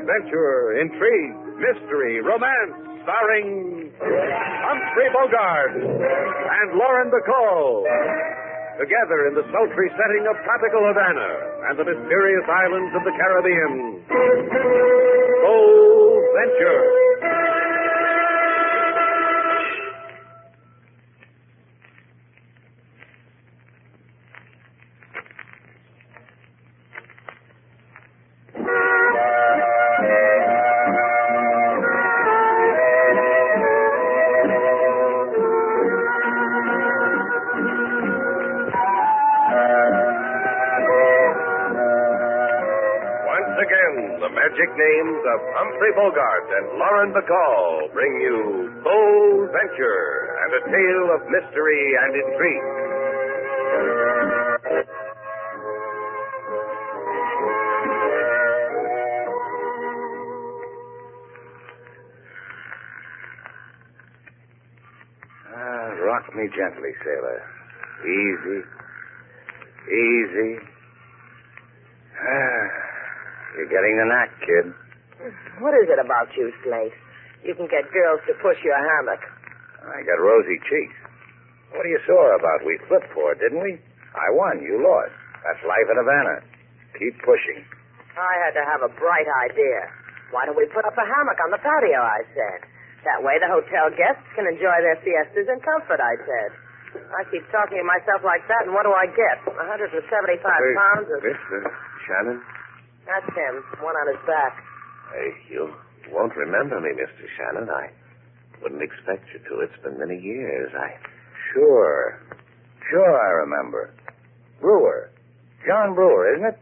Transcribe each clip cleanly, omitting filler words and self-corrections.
adventure, intrigue, mystery, romance, starring Humphrey Bogart and Lauren Bacall. Together in the sultry setting of tropical Havana and the mysterious islands of the Caribbean. Bold Venture. Magic names of Humphrey Bogart and Lauren Bacall bring you Bold Venture and a tale of mystery and intrigue. Rock me gently, sailor. Easy. Easy. You're getting the knack, kid. What is it about you, Slate? You can get girls to push your hammock. I got rosy cheeks. What are you sore about? We flipped for it, didn't we? I won. You lost. That's life in Havana. Keep pushing. I had to have a bright idea. Why don't we put up a hammock on the patio, I said. That way the hotel guests can enjoy their fiestas in comfort, I said. I keep talking to myself like that, and what do I get? 175 pounds of... Mr. Shannon? That's him, one on his back. Hey, you won't remember me, Mr. Shannon. I wouldn't expect you to. It's been many years. Sure, I remember. Brewer. John Brewer, isn't it?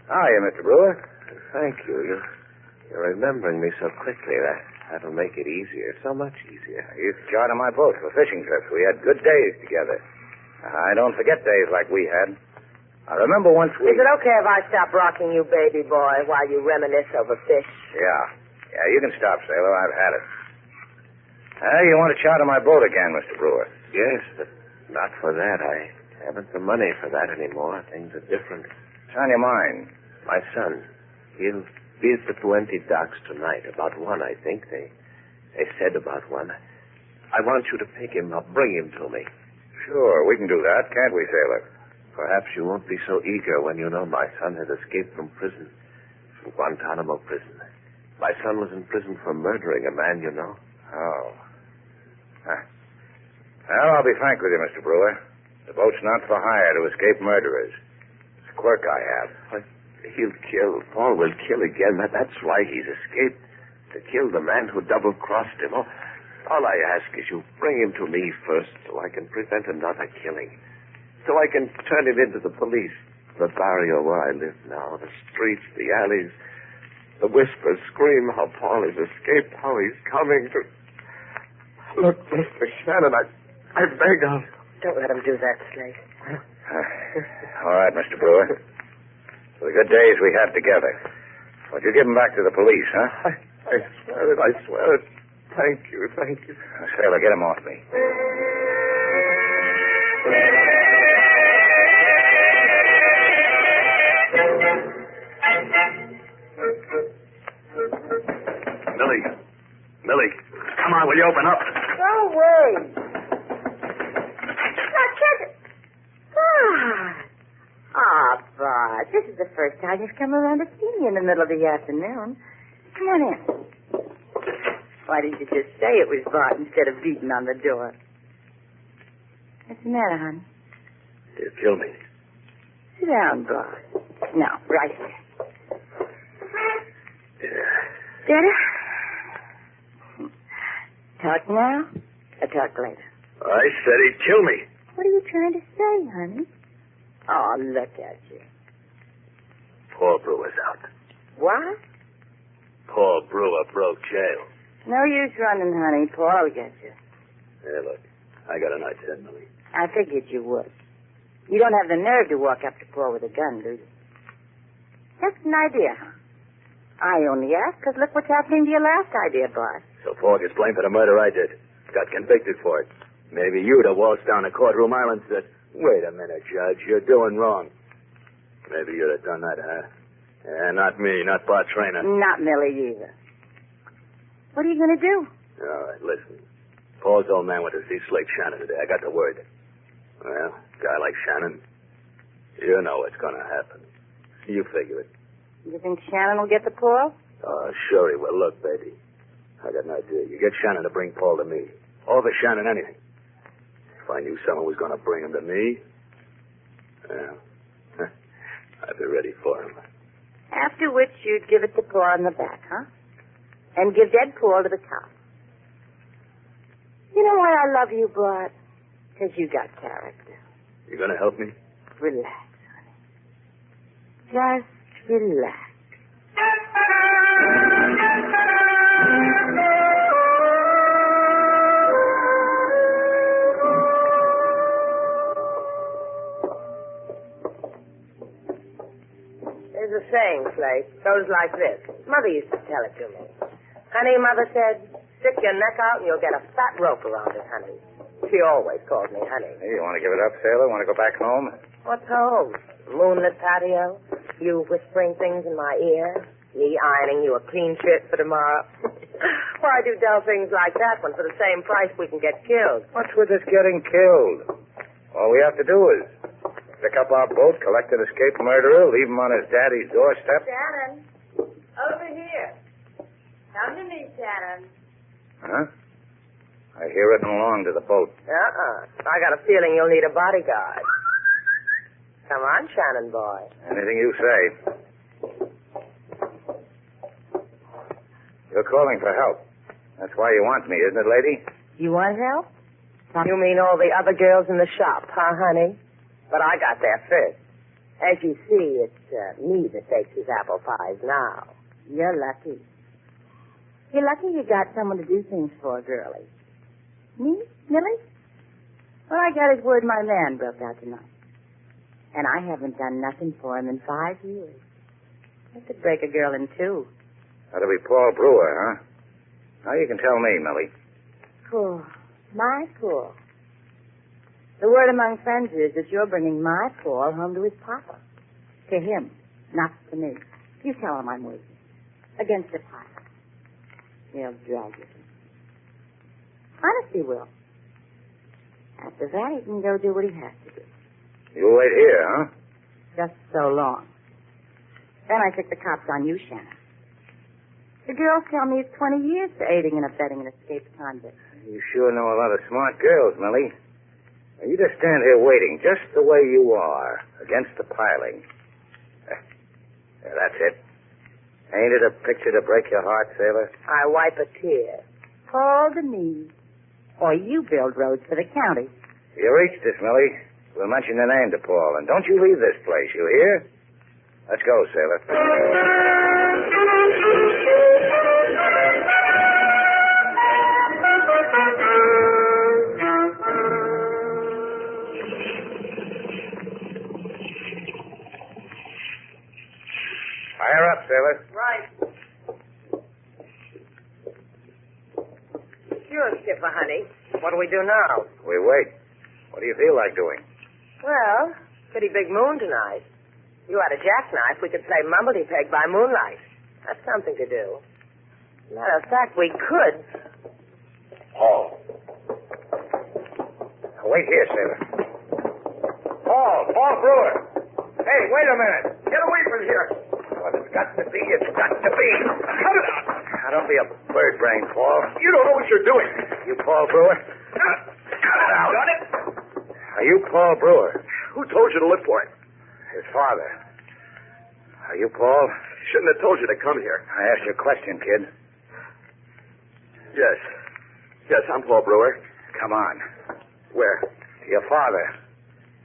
Hiya, Mr. Brewer. Thank you. You're remembering me so quickly. That'll make it easier. So much easier. I used to charter my boat for fishing trips. We had good days together. I don't forget days like we had. I remember once we... Is it okay if I stop rocking you, baby boy, while you reminisce over fish? Yeah, you can stop, sailor. I've had it. You want to charter my boat again, Mr. Brewer? Yes, but not for that. I haven't the money for that anymore. Things are different. What's on your mind? My son, he'll be at the 20 docks tonight. About 1, I think. They said about 1. I want you to pick him up. Bring him to me. Sure, we can do that, can't we, sailor? Perhaps you won't be so eager when you know my son has escaped from prison, from Guantanamo prison. My son was in prison for murdering a man you know. Oh. Well, I'll be frank with you, Mr. Brewer. The boat's not for hire to escape murderers. It's a quirk I have. But he'll kill. Paul will kill again. That's why he's escaped. To kill the man who double-crossed him. All I ask is you bring him to me first so I can prevent another killing. So I can turn him into the police. The barrio where I live now, the streets, the alleys, the whispers scream how Paul has escaped, how he's coming to... Look, Mr. Shannon, I beg of... Don't let him do that, Slate. All right, Mr. Brewer. For the good days we had together. Won't you give him back to the police, huh? I swear it. Thank you. Sailor, get him off me. Millie, come on, will you open up? Go away. Now, kid. Bart, this is the first time you've come around to see me in the middle of the afternoon. Come on in. Why didn't you just say it was Bart instead of beating on the door? What's the matter, honey? He'll kill me. Sit down, Bart. Now, right here. Yeah. Better? Talk now or talk later? I said he'd kill me. What are you trying to say, honey? Oh, look at you. Paul Brewer's out. What? Paul Brewer broke jail. No use running, honey. Paul will get you. Hey, look, I got an idea, Millie. I figured you would. You don't have the nerve to walk up to Paul with a gun, do you? Just an idea, huh? I only asked because look what's happening to your last idea, Bart. So Paul gets blamed for the murder I did. Got convicted for it. Maybe you'd have waltzed down to Courtroom Island and said, wait a minute, Judge, you're doing wrong. Maybe you'd have done that, huh? Yeah, not me, not Bart Trainer. Not Millie either. What are you going to do? All right, listen. Paul's old man went to see Slate Shannon today. I got the word. Well, guy like Shannon, you know what's going to happen. You figure it. You think Shannon will get the Paul? Oh, sure he will. Look, baby, I got an idea. You get Shannon to bring Paul to me. Over Shannon, anything. If I knew someone was going to bring him to me, well, I'd be ready for him. After which you'd give it to Paul in the back, huh? And give dead Paul to the top. You know why I love you, Bart? Because you got character. You going to help me? Relax, honey. Just relax. There's a saying, Slate. Goes like this. Mother used to tell it to me. Honey, Mother said, stick your neck out and you'll get a fat rope around it, honey. She always called me honey. Hey, you want to give it up, Sailor? Want to go back home? What's home? Moonlit patio? You whispering things in my ear? Me ironing you a clean shirt for tomorrow? Why do dull things like that when for the same price we can get killed? What's with us getting killed? All we have to do is pick up our boat, collect an escaped murderer, leave him on his daddy's doorstep. Shannon, over here. Come to me, Shannon. Huh? I hear it along to the boat. I got a feeling you'll need a bodyguard. Come on, Shannon boy. Anything you say. You're calling for help. That's why you want me, isn't it, lady? You want help? You mean all the other girls in the shop, huh, honey? But I got there first. As you see, it's me that bakes his apple pies now. You're lucky. You're lucky you got someone to do things for, girlie. Me, Millie? Well, I got his word my man broke out tonight. And I haven't done nothing for him in 5 years. I could break a girl in two. That'll be Paul Brewer, huh? Now you can tell me, Millie. Cool. My Paul. The word among friends is that you're bringing my Paul home to his papa. To him, not to me. You tell him I'm waiting. Against the papa. He'll drag you. Honest, he will. After that, he can go do what he has to do. You wait here, huh? Just so long. Then I took the cops on you, Shannon. The girls tell me it's 20 years for aiding and abetting an escaped convict. You sure know a lot of smart girls, Millie. Now, you just stand here waiting, just the way you are, against the piling. Yeah, that's it. Ain't it a picture to break your heart, Sailor? I wipe a tear. Paul to me. Or you build roads for the county. You reached us, Millie. We'll mention your name to Paul, and don't you leave this place, you hear? Let's go, Sailor. Fire up, Sailor. Right. Sure, Skipper, honey. What do we do now? We wait. What do you feel like doing? Well, pretty big moon tonight. You had a jackknife, we could play mumbledy-peg by moonlight. That's something to do. Matter of fact, we could. Paul. Now, wait here, Sailor. Paul Brewer. Hey, wait a minute. Get away from here. What it's got to be, it's got to be. Cut it out. Now, don't be a bird brain, Paul. You don't know what you're doing. You Paul Brewer? Cut it out. Got it? Are you Paul Brewer? Who told you to look for it? His father. Are you Paul? Shouldn't have told you to come here. I asked you a question, kid. Yes. Yes, I'm Paul Brewer. Come on. Where? To your father.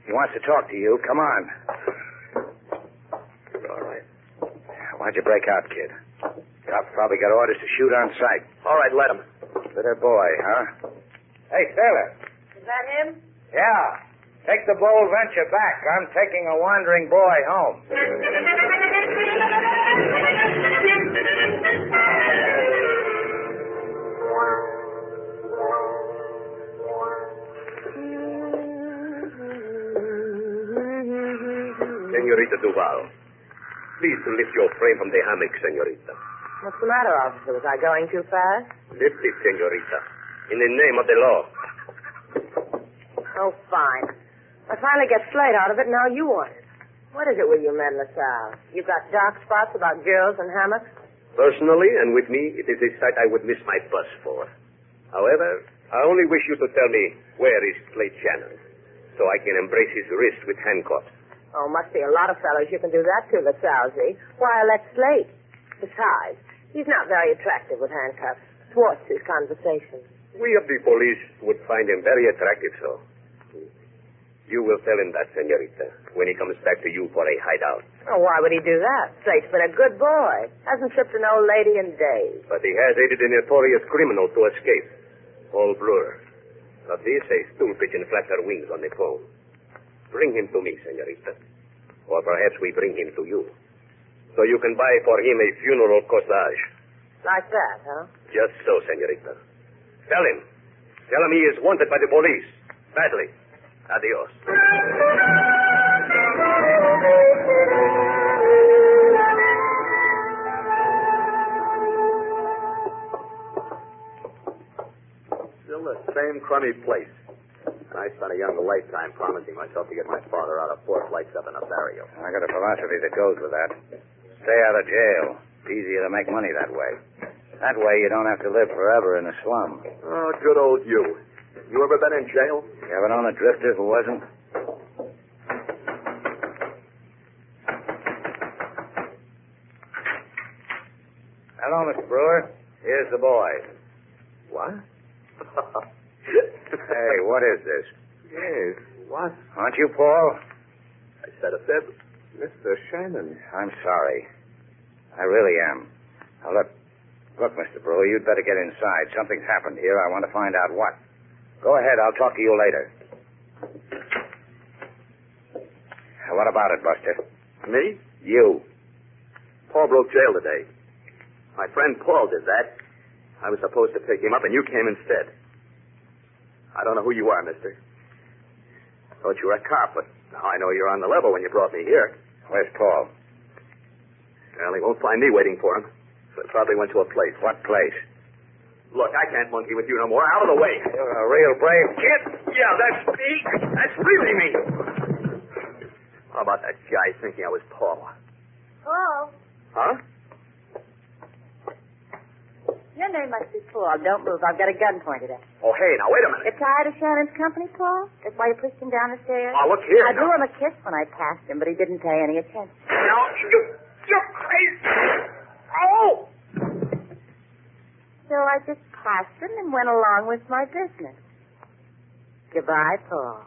He wants to talk to you. Come on. All right. Why'd you break out, kid? Cops probably got orders to shoot on sight. All right, let him. Little boy, huh? Hey, Sailor. Is that him? Yeah. Take the bold venture back. I'm taking a wandering boy home. Senorita Duval. Please to lift your frame from the hammock, senorita. What's the matter, officer? Was I going too fast? Lift it, senorita. In the name of the law. Oh, fine. I finally get Slate out of it, now you want it. What is it with you men, LaSalle? You've got dark spots about girls and hammocks? Personally, and with me, it is a sight I would miss my bus for. However, I only wish you to tell me where is Slate Shannon, so I can embrace his wrist with handcuffs. Oh, must be a lot of fellows you can do that to, LaSalle. Why, let Slate. Besides, he's not very attractive with handcuffs. Thwarts his conversation. We of the police would find him very attractive, so. You will tell him that, senorita, when he comes back to you for a hideout. Oh, why would he do that? Slate's been a good boy. Hasn't tripped an old lady in days. But he has aided a notorious criminal to escape. Paul Brewer. Of this, a stool pigeon flapped her wings on the phone. Bring him to me, senorita. Or perhaps we bring him to you. So you can buy for him a funeral corsage. Like that, huh? Just so, senorita. Tell him. Tell him he is wanted by the police. Badly. Adios. Still the same crummy place. And I spent a younger lifetime promising myself to get my father out of 4 flights up in a barrio. I got a philosophy that goes with that. Stay out of jail. It's easier to make money that way. That way you don't have to live forever in a slum. Oh, good old you. You ever been in jail? You ever known a drifter who wasn't? Hello, Mr. Brewer. Here's the boy. What? Hey, what is this? Yes, what? Aren't you Paul? I said a fib. Mr. Shannon. I'm sorry. I really am. Now, look, Mr. Brewer, you'd better get inside. Something's happened here. I want to find out what. Go ahead. I'll talk to you later. What about it, Buster? Me? You. Paul broke jail today. My friend Paul did that. I was supposed to pick him up, and you came instead. I don't know who you are, mister. Thought you were a cop, but now I know you're on the level when you brought me here. Where's Paul? Well, he won't find me waiting for him, so he probably went to a place. What place? Look, I can't monkey with you no more. Out of the way. You're a real brave kid. Yeah, that's me. That's really me. How about that guy thinking I was Paul? Paul, Huh? your name must be Paul. Don't move. I've got a gun pointed at you. Oh, hey, now, wait a minute. You're tired of Shannon's company, Paul? That's why you pushed him down the stairs? Oh, look here. I blew him a kiss when I passed him, but he didn't pay any attention. No, you're crazy. Oh! So I just passed him and went along with my business. Goodbye, Paul.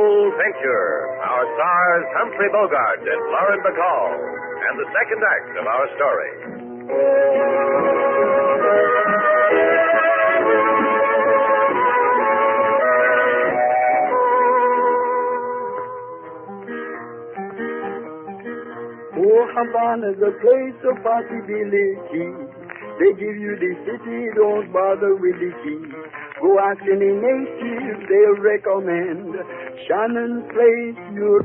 Our stars, Humphrey Bogart and Lauren Bacall, and the second act of our story. Oh, Havana's a place of possibility. They give you the city, don't bother with the key. Go ask any native, they'll recommend Shannon's place. You'll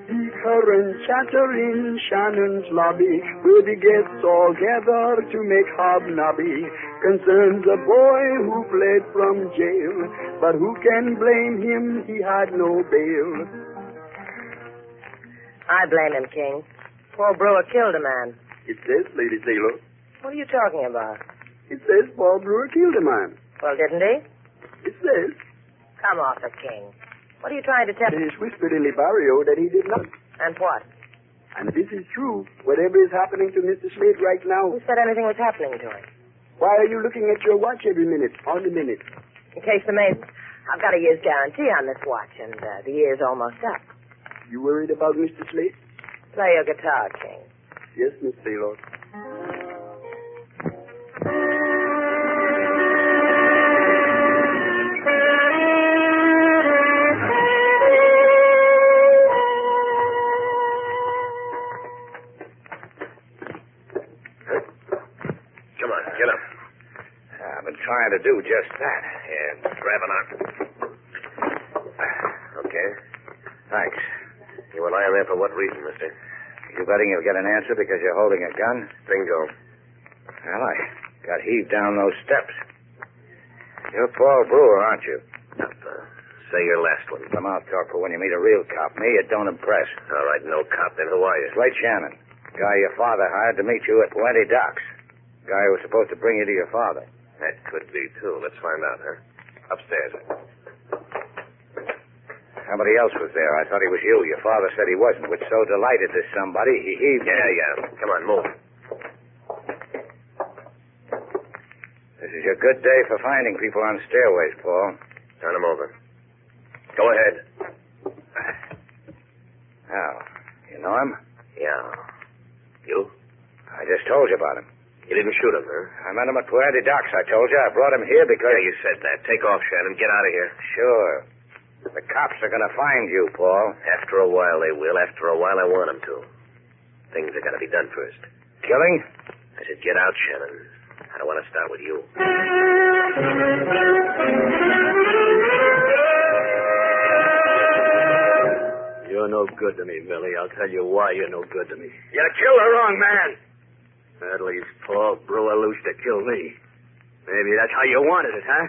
see current chatter in Shannon's lobby, where the guests all gather to make hobnobby. Concerns a boy who fled from jail, but who can blame him? He had no bail. I blame him, King. Paul Brewer killed a man. It says, Lady Sailor. What are you talking about? It says Paul Brewer killed a man. Well, didn't he? It says. Come off it, King. What are you trying to tell It me? is whispered in the barrio that he did not. And what? And this is true. Whatever is happening to Mr. Slate right now, Who said anything was happening to him? why are you looking at your watch every minute, on the minute? In case the maid... I've got a year's guarantee on this watch, and the year's almost up. You worried about Mr. Slate? Play your guitar, King. Yes, Miss Sailor. Come on, get up. I've been trying to do just that. Yeah, grab an arm. Okay. Thanks. You were lying there for what reason, mister? You betting you'll get an answer because you're holding a gun? Bingo. Well, I got heaved down those steps. You're Paul Brewer, aren't you? Say your last one. Come out, talk for when you meet a real cop. Me, it don't impress. All right, no cop. Then who are you? Slate Shannon. Guy your father hired to meet you at Puente Docks. Guy who was supposed to bring you to your father. That could be, too. Let's find out, huh? Upstairs. Somebody else was there. I thought he was you. Your father said he wasn't, which so delighted this somebody, he heaved... Yeah. Come on, move. This is your good day for finding people on stairways, Paul. Turn him over. Go ahead. Now, you know him? Yeah. You? I just told you about him. You didn't shoot him, huh? I met him at Puente Docks, I told you. I brought him here because... Yeah, you said that. Take off, Shannon. Get out of here. Sure. The cops are going to find you, Paul. After a while, they will. After a while, I want them to. Things are going to be done first. Killing? I said, get out, Shannon. I don't want to start with you. You're no good to me, Millie. I'll tell you why you're no good to me. You killed the wrong man. At least Paul Brewer loose to kill me. Maybe that's how you wanted it, huh?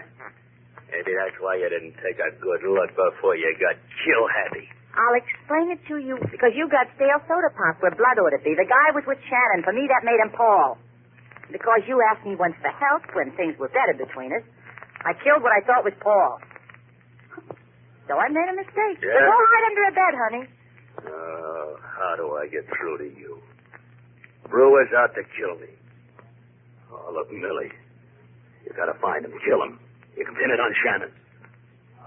Maybe that's why you didn't take a good look before you got kill happy. I'll explain it to you because you got stale soda pop where blood ought to be. The guy was with Shannon. For me, that made him Paul. Because you asked me once for help when things were better between us, I killed what I thought was Paul. So I made a mistake. Yeah? So go hide under a bed, honey. How do I get through to you? Brewer's out to kill me. Oh, look, Millie. You gotta find him, kill him. You can pin it on Shannon.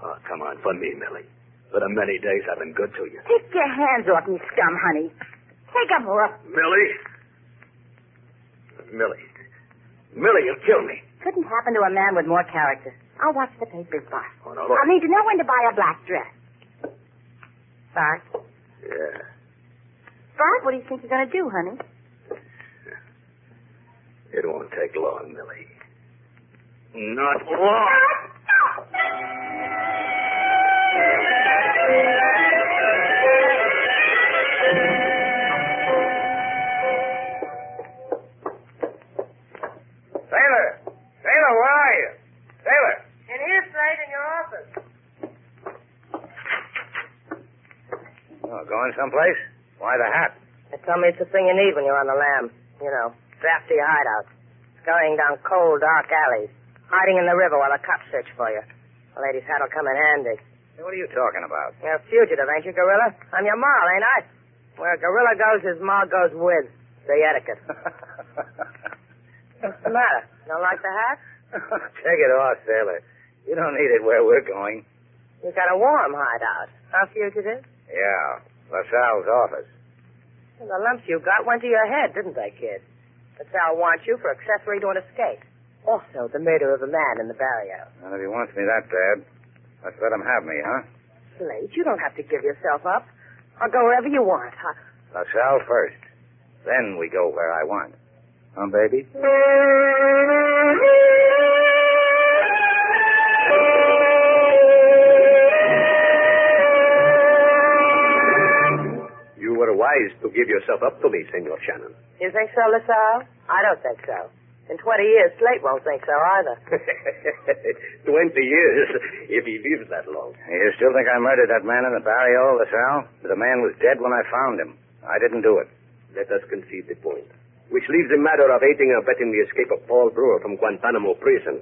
Oh, come on, for me, Millie. For the many days I've been good to you. Take your hands off me, scum, honey. Take them off. Millie? Millie, you'll kill me. Couldn't happen to a man with more character. I'll watch the papers, boss. Oh, no, look. I need to know when to buy a black dress. Bart? Yeah. Bart, what do you think you're going to do, honey? It won't take long, Millie. Not long. Sailor, where are you? Sailor. In here, Slate, in your office. Oh, going someplace? Why the hat? They tell me it's the thing you need when you're on the lam. You know, drafty hideouts. Scurrying down cold, dark alleys. Hiding in the river while the cops search for you. The lady's hat'll come in handy. What are you talking about? You're a fugitive, ain't you, Gorilla? I'm your ma, ain't I? Where a gorilla goes, his ma goes with. The etiquette. What's the matter? You don't like the hat? Take it off, Sailor. You don't need it where we're going. You got a warm hideout. Huh, fugitive? Yeah, LaSalle's office. Well, the lumps you got went to your head, didn't they, kid? LaSalle wants you for accessory to an escape. Also, the murder of a man in the barrio. Well, if he wants me that bad, let's let him have me, huh? Slate, you don't have to give yourself up. I'll go wherever you want. LaSalle first. Then we go where I want. Huh, baby? You were wise to give yourself up to me, Senor Shannon. You think so, LaSalle? I don't think so. In 20 years, Slate won't think so either. 20 years, if he lives that long. You still think I murdered that man in the barrio, LaSalle? The man was dead when I found him. I didn't do it. Let us concede the point. Which leaves the matter of aiding or abetting the escape of Paul Brewer from Guantanamo prison.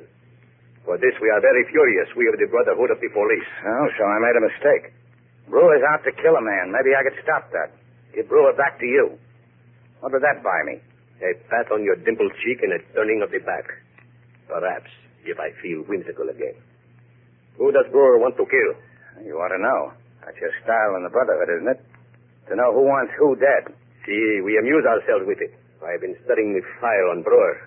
For this, we are very furious, we of the Brotherhood of the Police. Oh, so I made a mistake. Brewer's out to kill a man. Maybe I could stop that. Give Brewer back to you. What would that buy me? A pat on your dimpled cheek and a turning of the back. Perhaps, if I feel whimsical again. Who does Brewer want to kill? You ought to know. That's your style in the Brotherhood, isn't it? To know who wants who dead. See, we amuse ourselves with it. I've been studying the file on Brewer.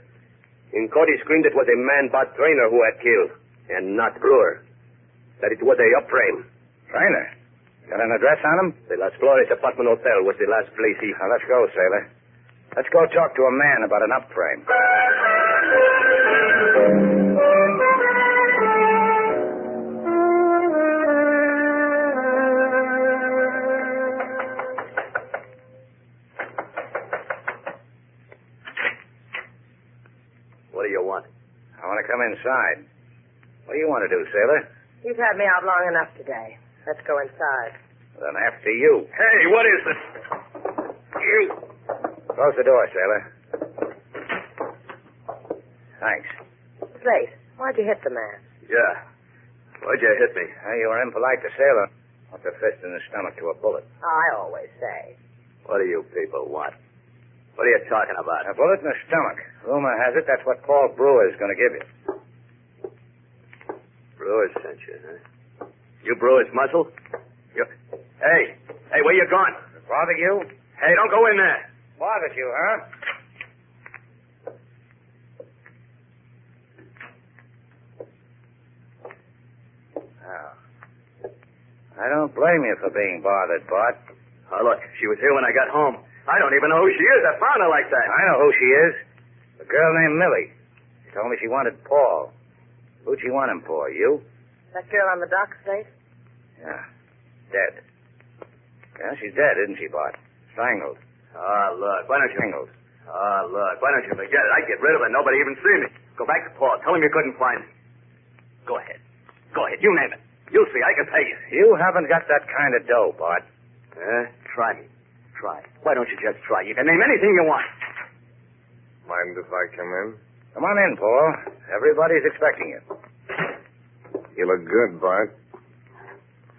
In court, he screamed it was a man-bought trainer who had killed, and not Brewer. That it was a up-frame. Trainer? Got an address on him? The Las Flores Apartment Hotel was the last place he... Now, let's go, Sailor. Let's go talk to a man about an up-frame. What do you want? I want to come inside. What do you want to do, Sailor? You've had me out long enough today. Let's go inside. Then after you. Hey, what is this? You... Close the door, Sailor. Thanks. Slate, why'd you hit the man? Yeah. Why'd you hit me? You were impolite to Sailor. Put the fist in the stomach to a bullet. I always say. What do you people want? What are you talking about? A bullet in the stomach. Rumor has it that's what Paul Brewer is going to give you. Brewer sent you, huh? You Brewer's muscle? Hey, where you going? Bother you? Hey, don't go in there. Bothers you, huh? Oh. I don't blame you for being bothered, Bart. Oh, look, she was here when I got home. I don't even know who she is. I found her like that. I know who she is. A girl named Millie. She told me she wanted Paul. Who'd she want him for? You? That girl on the dock, Slate? Yeah. Dead. Yeah, she's dead, isn't she, Bart? Strangled. Oh, look, why don't you... Strangled. Oh, look, why don't you forget it? I'd get rid of her. Nobody even see me. Go back to Paul. Tell him you couldn't find me. Go ahead. Go ahead. You name it. You'll see. I can pay you. You haven't got that kind of dough, Bart. Try me. Try. Why don't you just try? You can name anything you want. Mind if I come in? Come on in, Paul. Everybody's expecting you. You look good, Bart.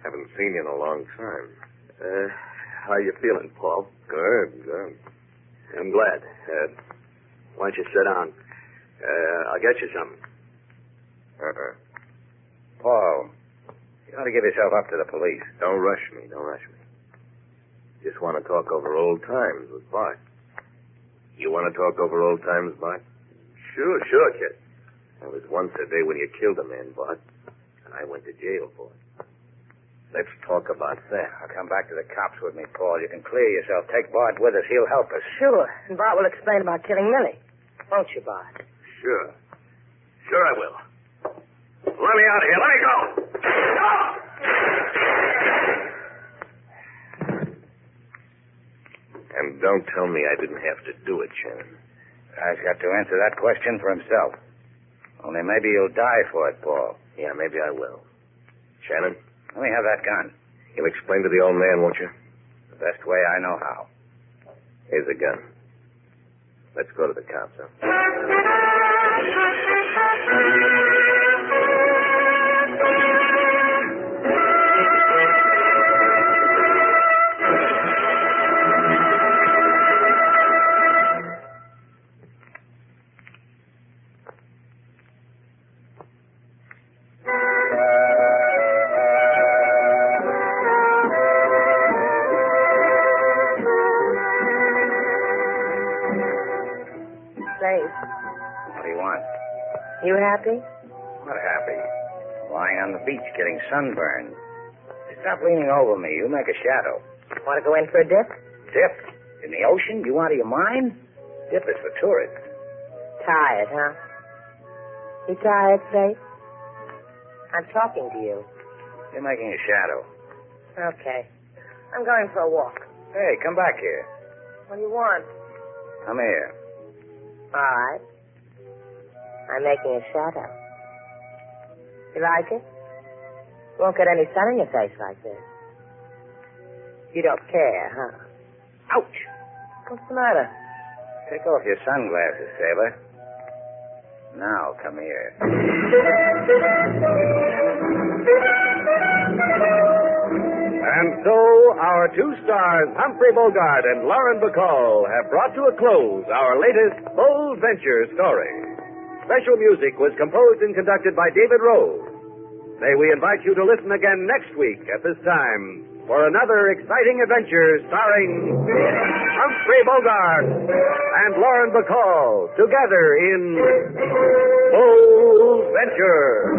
Haven't seen you in a long time. How you feeling, Paul? Good, good. I'm glad. Why don't you sit down? I'll get you something. Paul, you ought to give yourself up to the police. Don't rush me. Don't rush me. Just want to talk over old times with Bart. You want to talk over old times, Bart? Sure, kid. It was once a day when you killed a man, Bart, and I went to jail for it. Let's talk about that. I'll come back to the cops with me, Paul. You can clear yourself. Take Bart with us. He'll help us. Sure. And Bart will explain about killing Millie. Won't you, Bart? Sure I will. Let me out of here. Let me go. And don't tell me I didn't have to do it, Shannon. Guy's got to answer that question for himself. Only maybe you'll die for it, Paul. Yeah, maybe I will. Shannon? Let me have that gun. You'll explain to the old man, won't you? The best way I know how. Here's the gun. Let's go to the cops, huh? What do you want? You happy? Not happy. Lying on the beach getting sunburned. Stop leaning over me. You make a shadow. Want to go in for a dip? Dip? In the ocean? You out of your mind? Dip is for tourists. Tired, huh? You tired, Slate? I'm talking to you. You're making a shadow. Okay. I'm going for a walk. Hey, come back here. What do you want? Come here. All right. I'm making a shadow. You like it? Won't get any sun in your face like this. You don't care, huh? Ouch! What's the matter? Take off your sunglasses, Sailor. Now, come here. And so, our two stars, Humphrey Bogart and Lauren Bacall, have brought to a close our latest Bold Venture story. Special music was composed and conducted by David Rose. May we invite you to listen again next week at this time for another exciting adventure starring Humphrey Bogart and Lauren Bacall together in Bold Venture.